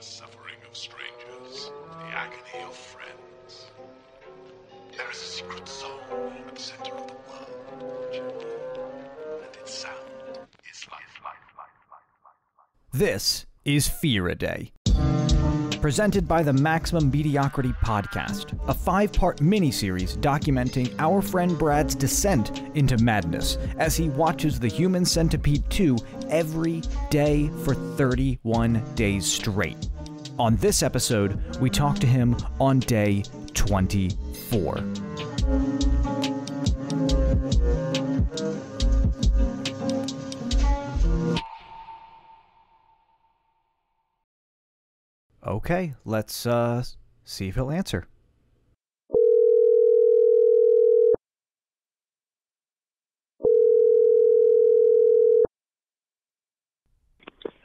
suffering of strangers, the agony of friends. There is a secret soul at the center of the world, and its sound is life. This is Fear a Day, presented by the Maximum Mediocrity Podcast, a 5-part miniseries documenting our friend Brad's descent into madness as he watches The Human Centipede 2 every day for 31 days straight. On this episode, we talk to him on day 24. Okay, let's see if he'll answer.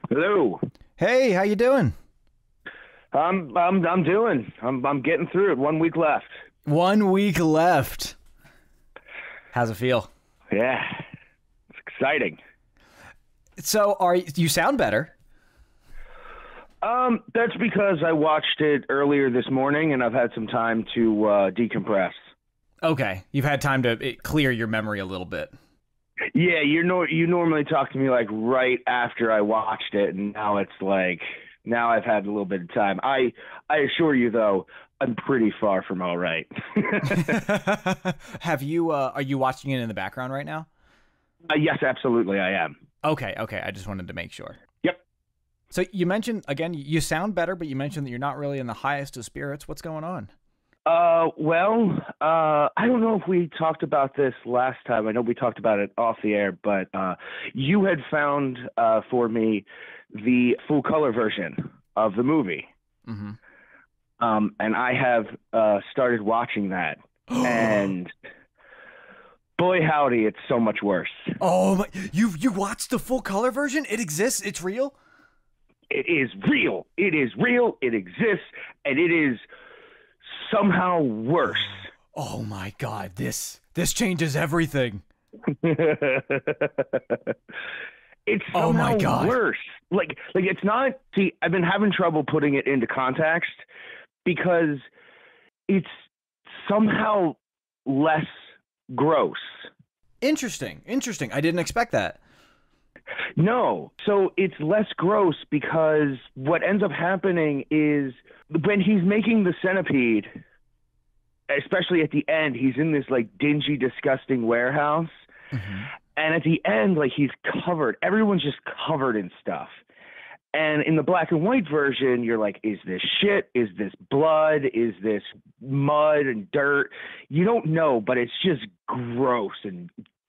Hello. Hey, how you doing? I'm getting through it. 1 week left. 1 week left. How's it feel? Yeah. It's exciting. So, you sound better. That's because I watched it earlier this morning and I've had some time to decompress. Okay, you've had time to clear your memory a little bit. Yeah, you normally talk to me like right after I watched it, and now it's like now I've had a little bit of time. I assure you though, I'm pretty far from all right. Have you are you watching it in the background right now? Yes, absolutely I am. Okay, I just wanted to make sure. Yep. So you mentioned, again, you sound better, but you mentioned that you're not really in the highest of spirits. What's going on? I don't know if we talked about this last time. I know we talked about it off the air, but you had found for me the full color version of the movie. Mm-hmm. And I have started watching that, and boy howdy, it's so much worse. Oh my! You watched the full color version? It exists. It's real. It is real. It is real. It exists, and it is somehow worse. Oh my God! This changes everything. It's somehow worse. Like it's not. See, I've been having trouble putting it into context because it's somehow less gross. Interesting. I didn't expect that. No. So it's less gross because what ends up happening is when he's making the centipede, especially at the end, he's in this like dingy, disgusting warehouse. Mm-hmm. And at the end, like he's covered, everyone's just covered in stuff. And in the black and white version, you're like, is this shit? Is this blood? Is this mud and dirt? You don't know, but it's just gross and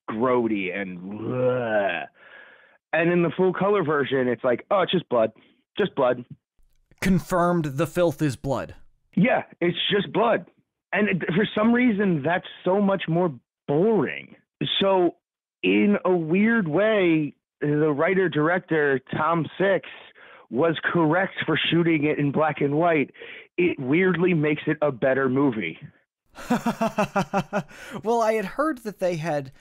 grody and bleh. And in the full color version, it's like, oh, it's just blood. Just blood. Confirmed the filth is blood. Yeah, it's just blood. And for some reason, that's so much more boring. So in a weird way, the writer-director, Tom Six, was correct for shooting it in black and white. It weirdly makes it a better movie. Well, I had heard that they had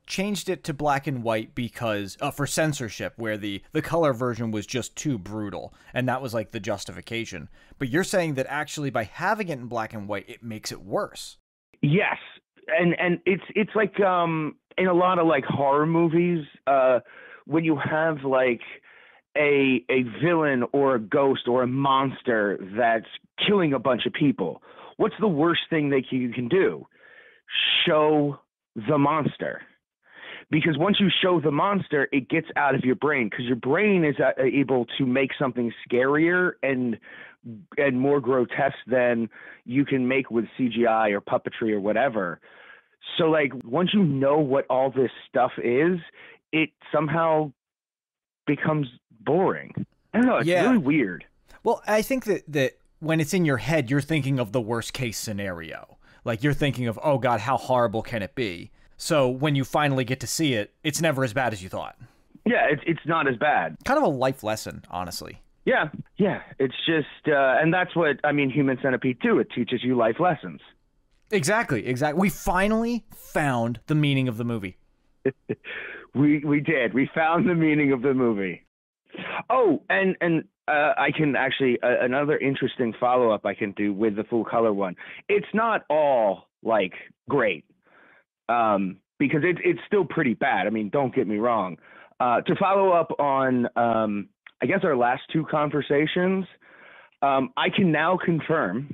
changed it to black and white because for censorship, where the color version was just too brutal, and that was like the justification. But you're saying that actually by having it in black and white, it makes it worse. Yes, and it's like in a lot of like horror movies, when you have like a villain or a ghost or a monster that's killing a bunch of people, what's the worst thing that you can do? Show the monster. Because once you show the monster, it gets out of your brain, because your brain is able to make something scarier and more grotesque than you can make with CGI or puppetry or whatever. So like once you know what all this stuff is, it somehow becomes boring. I don't know. It's really weird. Well, I think that when it's in your head, you're thinking of the worst case scenario. Like you're thinking of, oh God, how horrible can it be? So when you finally get to see it, it's never as bad as you thought. Yeah, it's not as bad. Kind of a life lesson, honestly. Yeah. It's just, and that's what, I mean, Human Centipede 2, it teaches you life lessons. Exactly. We finally found the meaning of the movie. We did. We found the meaning of the movie. Oh, and I can actually another interesting follow up I can do with the full color one. It's not all like great, because it's still pretty bad. I mean, don't get me wrong. To follow up on I guess our last two conversations, I can now confirm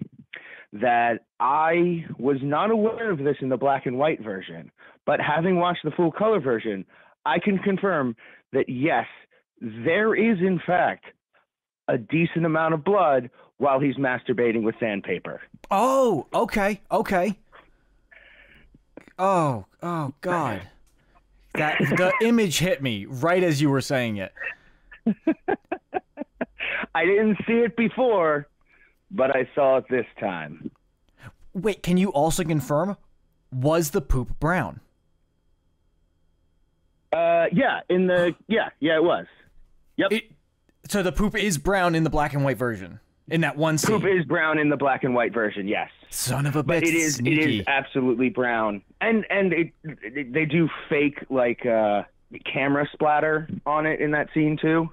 that I was not aware of this in the black and white version, but having watched the full color version, I can confirm that yes, there is in fact a decent amount of blood while he's masturbating with sandpaper. Oh, okay. Oh, God. That the image hit me right as you were saying it. I didn't see it before, but I saw it this time. Wait, can you also confirm, was the poop brown? Yeah, it was. Yep. So the poop is brown in the black and white version, in that one scene. Poop is brown in the black and white version, yes. Son of a bitch. But it is absolutely brown, and they do fake like camera splatter on it in that scene too.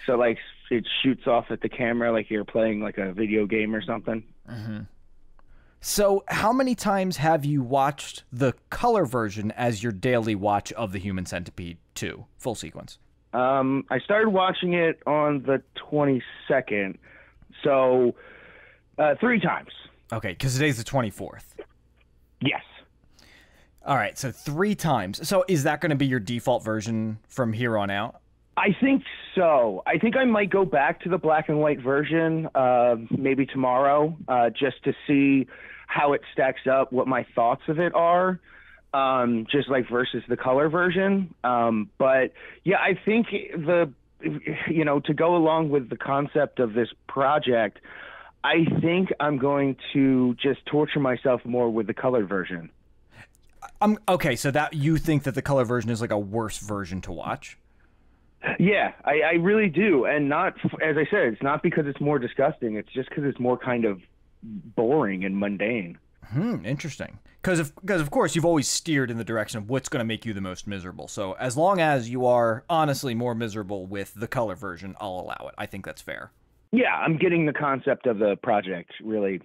So like it shoots off at the camera like you're playing like a video game or something. Mm-hmm. So how many times have you watched the color version as your daily watch of The Human Centipede 2 full sequence? I started watching it on the 22nd, so 3 times. Okay, because today's the 24th. Yes. All right, so 3 times. So is that going to be your default version from here on out? I think so. I think I might go back to the black and white version maybe tomorrow just to see how it stacks up, what my thoughts of it are, just like versus the color version. But yeah, I think to go along with the concept of this project, I think I'm going to just torture myself more with the color version. Okay, so that you think that the color version is like a worse version to watch? Yeah, I really do. And not, as I said, it's not because it's more disgusting. It's just because it's more kind of boring and mundane. Interesting. Because of course, you've always steered in the direction of what's going to make you the most miserable. So as long as you are honestly more miserable with the color version, I'll allow it. I think that's fair. Yeah, I'm getting the concept of the project, really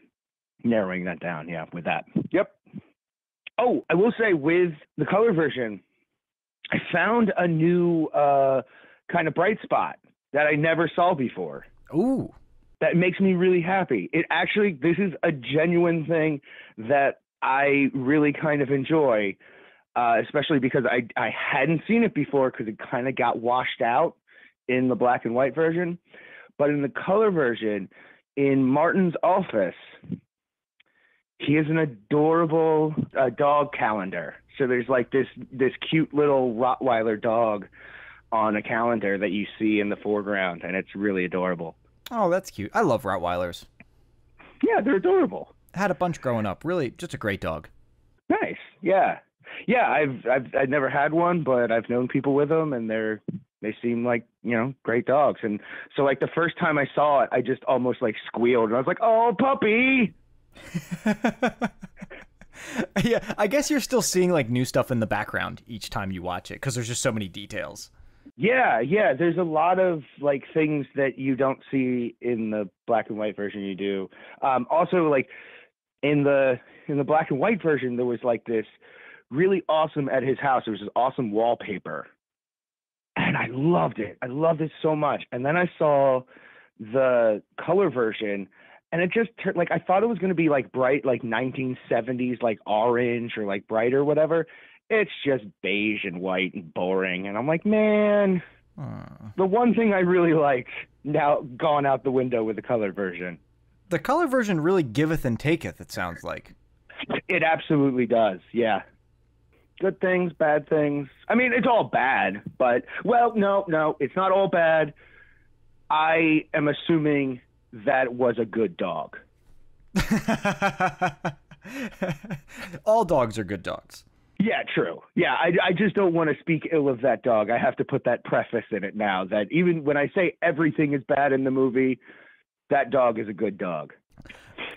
narrowing that down, yeah, with that. Yep. Oh, I will say with the color version, I found a new kind of bright spot that I never saw before. Ooh. That makes me really happy. This is a genuine thing that I really kind of enjoy, especially because I hadn't seen it before because it kind of got washed out in the black and white version. But in the color version, in Martin's office, he has an adorable dog calendar. So there's like this cute little Rottweiler dog on a calendar that you see in the foreground, and it's really adorable. Oh, that's cute. I love Rottweilers. Yeah, they're adorable. I had a bunch growing up. Really, just a great dog. Nice. Yeah. Yeah, I've never had one, but I've known people with them, and they seem like, great dogs. And so like the first time I saw it, I just almost like squealed, and I was like, "Oh, puppy." Yeah, I guess you're still seeing like new stuff in the background each time you watch it because there's just so many details. Yeah, there's a lot of like things that you don't see in the black and white version you do. Also, like in the black and white version, there was like this really awesome at his house. There was this awesome wallpaper, and I loved it. I loved it so much. And then I saw the color version, and it just turned like I thought it was going to be like bright, like 1970s, like orange or like bright or whatever. It's just beige and white and boring. And I'm like, man, the one thing I really liked now gone out the window with the color version. The color version really giveth and taketh, it sounds like. It absolutely does, yeah. Good things, bad things. I mean, it's all bad, but, well, no, it's not all bad. I am assuming that was a good dog. All dogs are good dogs. Yeah, true. Yeah, I just don't want to speak ill of that dog. I have to put that preface in it now that even when I say everything is bad in the movie, that dog is a good dog.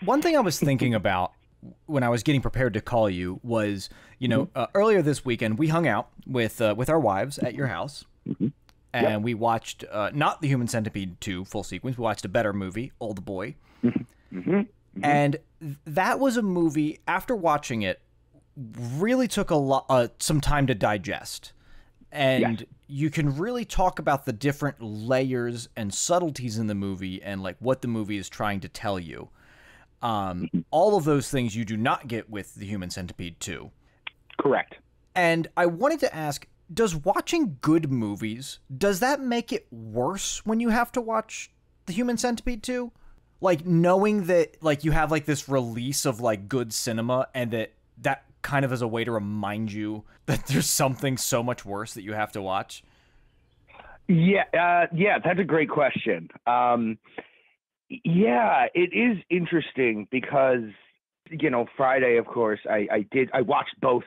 One thing I was thinking about when I was getting prepared to call you was, earlier this weekend we hung out with our wives at your house, and we watched not the Human Centipede 2 full sequence. We watched a better movie, Old Boy. And that was a movie, after watching it, really took some time to digest. And you can really talk about the different layers and subtleties in the movie and like what the movie is trying to tell you. All of those things you do not get with the Human Centipede 2. Correct. And I wanted to ask, does watching good movies, does that make it worse when you have to watch the Human Centipede 2? Like, knowing that, like, you have, like, this release of, like, good cinema, and that kind of is a way to remind you that there's something so much worse that you have to watch? Yeah, that's a great question. Yeah, it is interesting because, you know, Friday, of course, I watched both.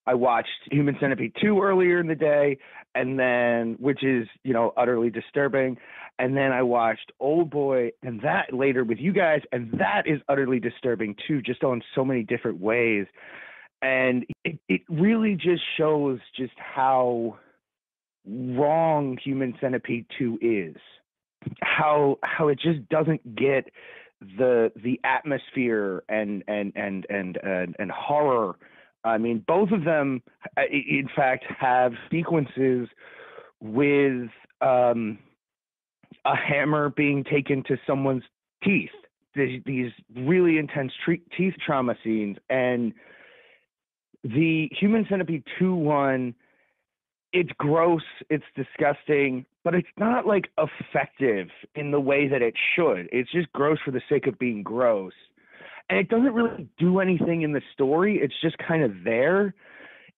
I watched Human Centipede 2 earlier in the day, and then, which is, you know, utterly disturbing. And then I watched Old Boy, and that later with you guys, and that is utterly disturbing too, just on so many different ways. And it really just shows just how wrong Human Centipede 2 is. How it just doesn't get the atmosphere and horror. I mean, both of them, in fact, have sequences with a hammer being taken to someone's teeth. These really intense teeth trauma scenes. And the Human Centipede 2 one, it's gross, it's disgusting, but it's not like effective in the way that it should. It's just gross for the sake of being gross. And it doesn't really do anything in the story. It's just kind of there.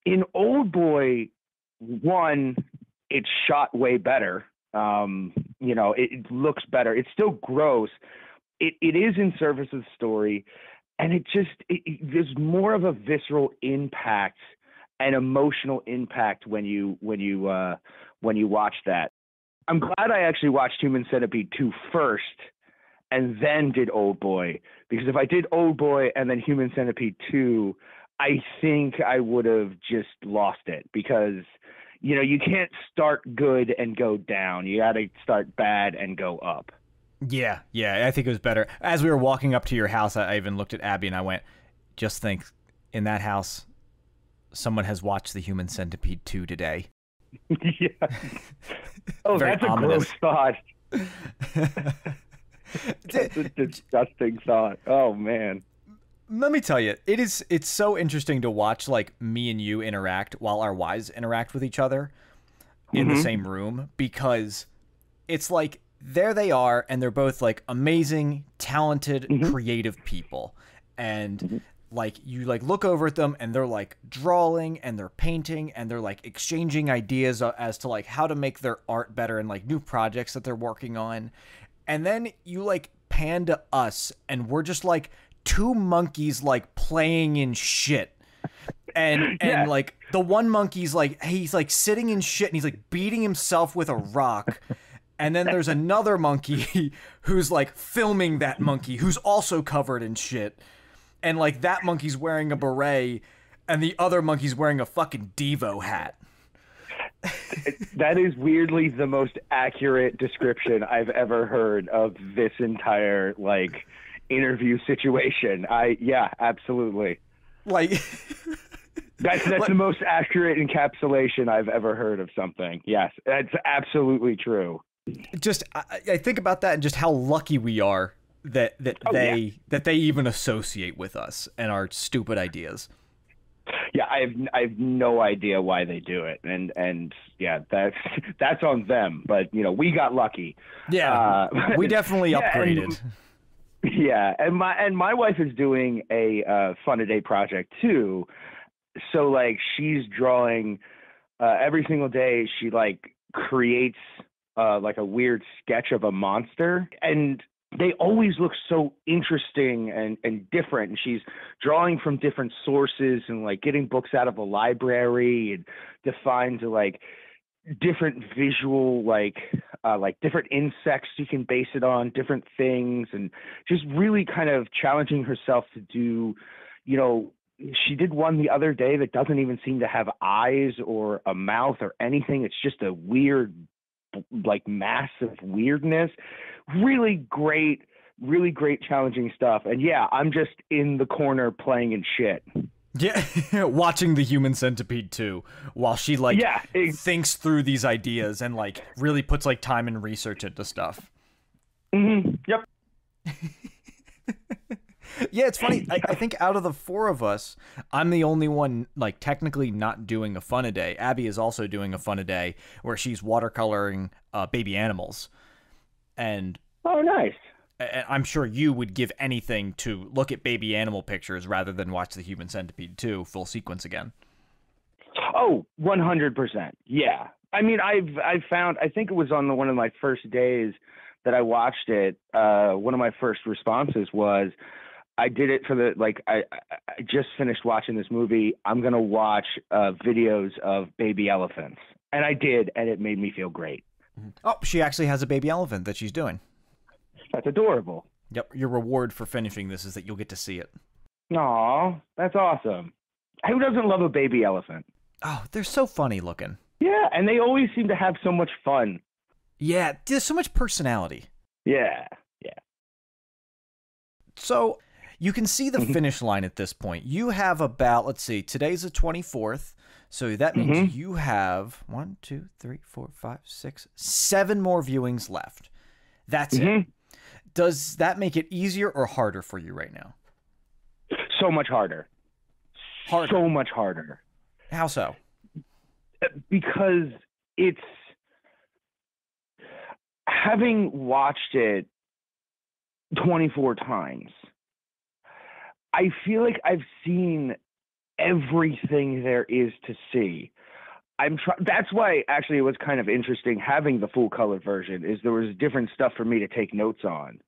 In Old Boy 1, it's shot way better. You know, it looks better. It's still gross. It is in service of the story. And there's more of a visceral impact and emotional impact when you watch that. I'm glad I actually watched Human Centipede 2 first and then did Old Boy, because if I did Old Boy and then Human Centipede 2, I think I would have just lost it, because, you know, you can't start good and go down. You got to start bad and go up. Yeah, I think it was better. As we were walking up to your house, I even looked at Abby and I went, just think, in that house, someone has watched the Human Centipede 2 today. Yeah. Oh, that's ominous. A gross thought. That's a disgusting thought. Oh, man. Let me tell you, it's so interesting to watch, like, me and you interact while our wives interact with each other in the same room, because it's like, there they are, and they're both, like, amazing, talented, creative people. And like, you like look over at them and they're like drawing and they're painting and they're like exchanging ideas as to like how to make their art better and like new projects that they're working on. And then you like pan to us and we're just like two monkeys like playing in shit. And like the one monkey's like, he's like sitting in shit and he's like beating himself with a rock. And then there's another monkey who's like filming that monkey who's also covered in shit. And like that monkey's wearing a beret and the other monkey's wearing a fucking Devo hat. That is weirdly the most accurate description I've ever heard of this entire like interview situation. Yeah, absolutely. Like that's the most accurate encapsulation I've ever heard of something. Yes, that's absolutely true. Just I think about that and just how lucky we are that they even associate with us and our stupid ideas. Yeah, I have no idea why they do it, and yeah, that's on them. But you know, we got lucky. Yeah, we definitely upgraded. And my wife is doing a Fun a Day project too. So like she's drawing every single day. She like creates like a weird sketch of a monster, and they always look so interesting and different. And she's drawing from different sources and like getting books out of a library and defines like different visual, like different insects you can base it on, different things, and just really kind of challenging herself to do, you know, she did one the other day that doesn't even seem to have eyes or a mouth or anything. It's just a weird, like, massive weirdness. Really great challenging stuff. And yeah, I'm just in the corner playing in shit. Yeah, watching The Human Centipede 2 while she like thinks through these ideas and like really puts like time and research into stuff. Yep. Yeah, it's funny. I think out of the four of us, I'm the only one like technically not doing a fun-a-day. Abby is also doing a fun-a-day where she's watercoloring baby animals. And oh, nice. I'm sure you would give anything to look at baby animal pictures rather than watch The Human Centipede 2 full sequence again. Oh, 100%. Yeah. I mean, I've found, I think it was on one of my first days that I watched it. One of my first responses was, I did it for the, like, I just finished watching this movie. I'm going to watch videos of baby elephants. And I did, and it made me feel great. Oh, she actually has a baby elephant that she's doing. That's adorable. Yep, your reward for finishing this is that you'll get to see it. Aw, that's awesome. Who doesn't love a baby elephant? Oh, they're so funny looking. Yeah, and they always seem to have so much fun. Yeah, there's so much personality. Yeah. So, you can see the finish line at this point. You have about, let's see, today's the 24th. So that means you have 1, 2, 3, 4, 5, 6, 7 more viewings left. That's it. Does that make it easier or harder for you right now? So much harder. So much harder. How so? Because it's, having watched it 24 times, I feel like I've seen everything there is to see. That's why actually it was kind of interesting having the full color version, is there was different stuff for me to take notes on.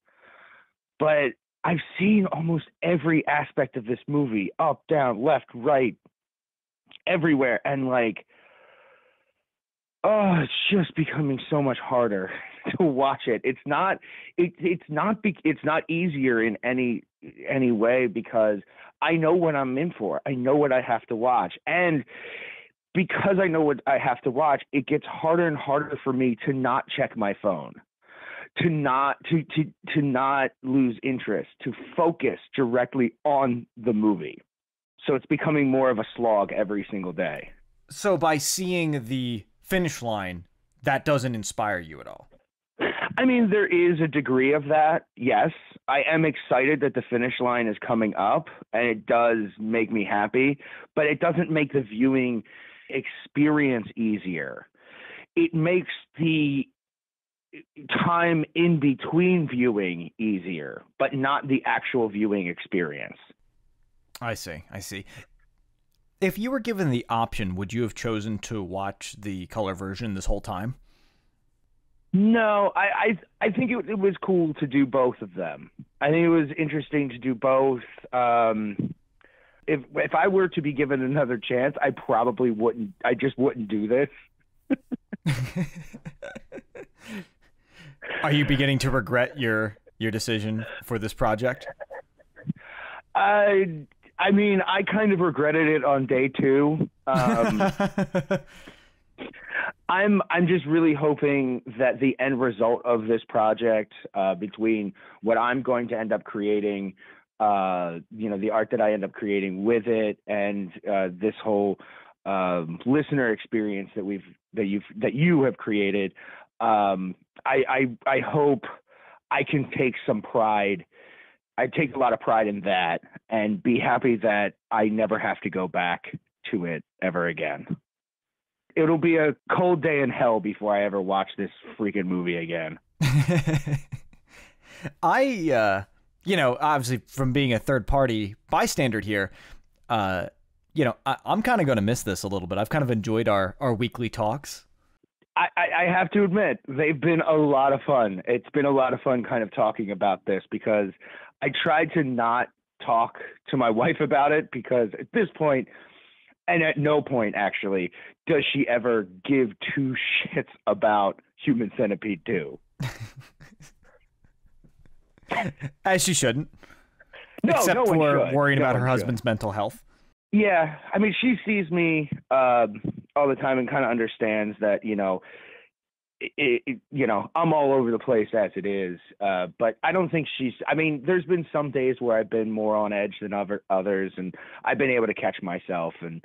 But I've seen almost every aspect of this movie, up, down, left, right, everywhere, and like, oh, it's just becoming so much harder to watch it. It's not easier in any way, because I know what I'm in for. I know what I have to watch, and because I know what I have to watch, it gets harder and harder for me to not check my phone, to not lose interest, to focus directly on the movie. So it's becoming more of a slog every single day. So by seeing the finish line, that doesn't inspire you at all? I mean, there is a degree of that, yes. I am excited that the finish line is coming up, and it does make me happy, but it doesn't make the viewing experience easier. It makes the time in between viewing easier, but not the actual viewing experience. I see. If you were given the option, would you have chosen to watch the color version this whole time? No, I think it was cool to do both of them. I think it was interesting to do both. If I were to be given another chance, I probably wouldn't. I just wouldn't do this. Are you beginning to regret your decision for this project? I mean, I kind of regretted it on day 2. I'm just really hoping that the end result of this project, between what I'm going to end up creating, the art that I end up creating with it, and this whole listener experience that you have created, I hope I can take some pride. I take a lot of pride in that, and be happy that I never have to go back to it ever again. It'll be a cold day in hell before I ever watch this freaking movie again. Obviously from being a third party bystander here, I'm kind of going to miss this a little bit. I've kind of enjoyed our weekly talks. I have to admit, they've been a lot of fun. It's been a lot of fun kind of talking about this, because I tried to not talk to my wife about it, because at this point, and at no point actually, does she ever give 2 shits about Human Centipede 2. As she shouldn't. No, except no for one should. worrying No about her one husband's should. mental health. Yeah, I mean, she sees me all the time and kind of understands that, I'm all over the place as it is. But I don't think I mean, there's been some days where I've been more on edge than others, and I've been able to catch myself. And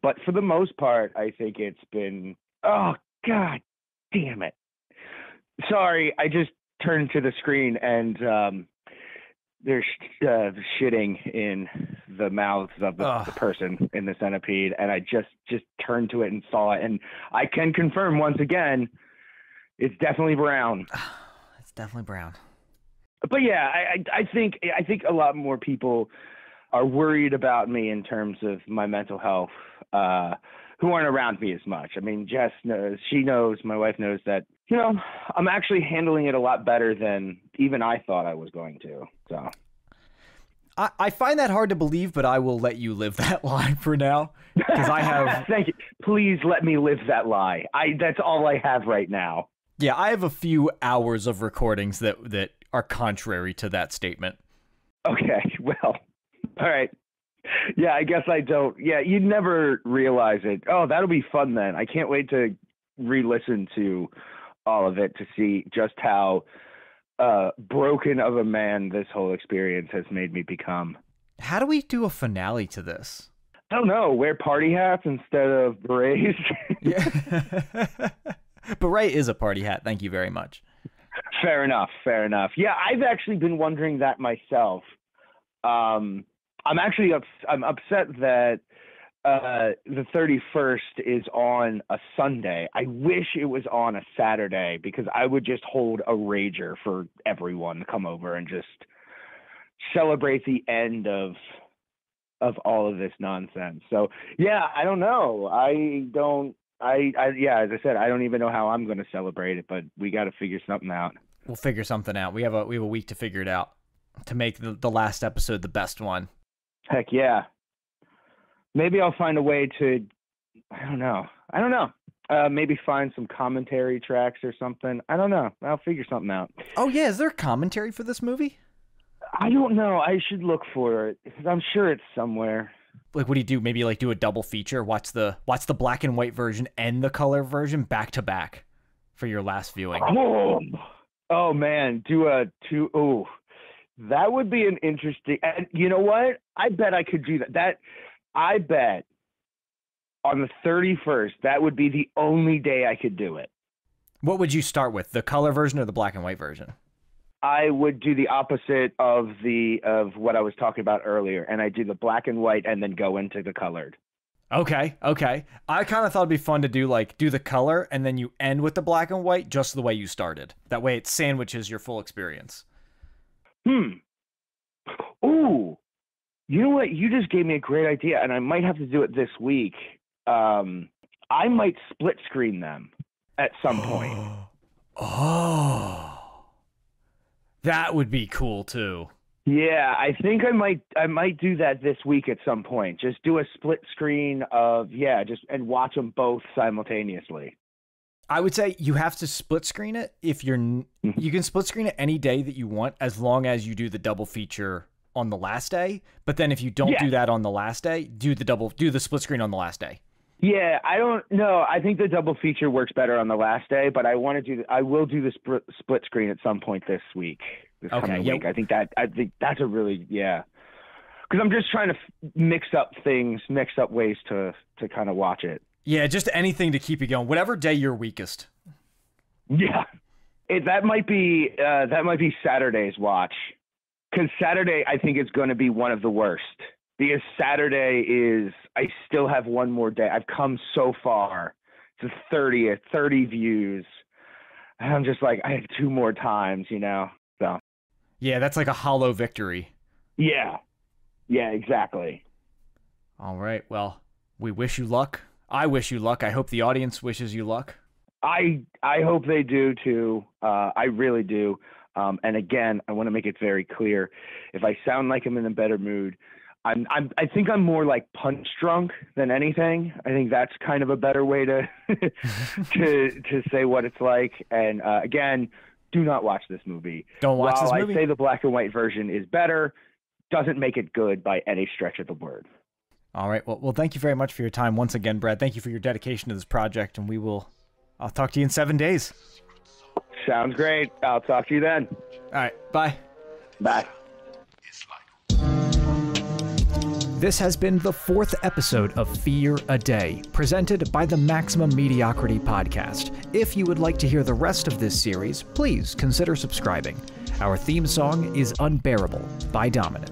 but for the most part, I think it's been, oh, God damn it. Sorry, I just turned to the screen and they're shitting in the mouths of the person in the centipede, and I just turned to it and saw it, and I can confirm once again, it's definitely brown. It's definitely brown. But yeah, I think a lot more people are worried about me in terms of my mental health, who aren't around me as much. I mean, Jess knows, my wife knows that, I'm actually handling it a lot better than even I thought I was going to. So I find that hard to believe, but I will let you live that lie for now, because I have. Thank you. Please let me live that lie. That's all I have right now. Yeah, I have a few hours of recordings that are contrary to that statement. Okay, well, all right. Yeah, I guess I don't. Yeah, you'd never realize it. Oh, that'll be fun then. I can't wait to re-listen to all of it to see just how broken of a man this whole experience has made me become. How do we do a finale to this? I don't know. Wear party hats instead of berets. Yeah. Beret is a party hat. Thank you very much. Fair enough. Yeah, I've actually been wondering that myself. I'm upset that the 31st is on a Sunday. I wish it was on a Saturday, because I would just hold a rager for everyone to come over and just celebrate the end of all of this nonsense. So yeah, I don't know. Yeah, as I said, I don't even know how I'm going to celebrate it, but we got to figure something out. We'll figure something out. We have a week to figure it out, to make the last episode the best one. Heck yeah. Maybe I'll find a way to, I don't know. Maybe find some commentary tracks or something. I don't know. I'll figure something out. Oh yeah, is there commentary for this movie? I don't know. I should look for it. I'm sure it's somewhere. Like, what do you do? Maybe like do a double feature. Watch the black and white version and the color version back to back for your last viewing. Oh man, oh, that would be an interesting. And you know what? I bet I could do that. I bet on the 31st, that would be the only day I could do it. What would you start with, the color version or the black and white version? I would do the opposite of what I was talking about earlier, and I do the black and white and then go into the colored. Okay. I kind of thought it'd be fun to do the color and then you end with the black and white just the way you started. That way it sandwiches your full experience. Ooh. You know what? You just gave me a great idea, and I might have to do it this week. I might split screen them at some point. Oh. That would be cool too. Yeah, I think I might do that this week at some point. Just do a split screen of and watch them both simultaneously. I would say you have to split screen it you can split screen it any day that you want, as long as you do the double feature on the last day. But then if you don't do that on the last day, do the split screen on the last day. Yeah, I don't know. I think the double feature works better on the last day, but I will do the split screen at some point this week. Coming week. I think that's a really, because I'm just trying to mix up ways to kind of watch it. Yeah, just anything to keep you going. Whatever day you're weakest. Yeah, that might be Saturday's watch, because Saturday I think is going to be one of the worst. Because Saturday I still have one more day. I've come so far to 30 views. And I'm just like, I have 2 more times, So. Yeah, that's like a hollow victory. Yeah, exactly. All right. Well, we wish you luck. I wish you luck. I hope the audience wishes you luck. I hope they do too. I really do. And again, I want to make it very clear. If I sound like I'm in a better mood, I think I'm more like punch drunk than anything. I think that's kind of a better way to to say what it's like. And again, do not watch this movie. Don't watch this movie. While I say the black and white version is better, doesn't make it good by any stretch of the word. All right. Well, thank you very much for your time once again, Brad. Thank you for your dedication to this project, and I'll talk to you in 7 days. Sounds great. I'll talk to you then. All right. Bye. Bye. This has been the 4th episode of Fear a Day, presented by the Maximum Mediocrity Podcast. If you would like to hear the rest of this series, please consider subscribing. Our theme song is Unbearable by Dominant.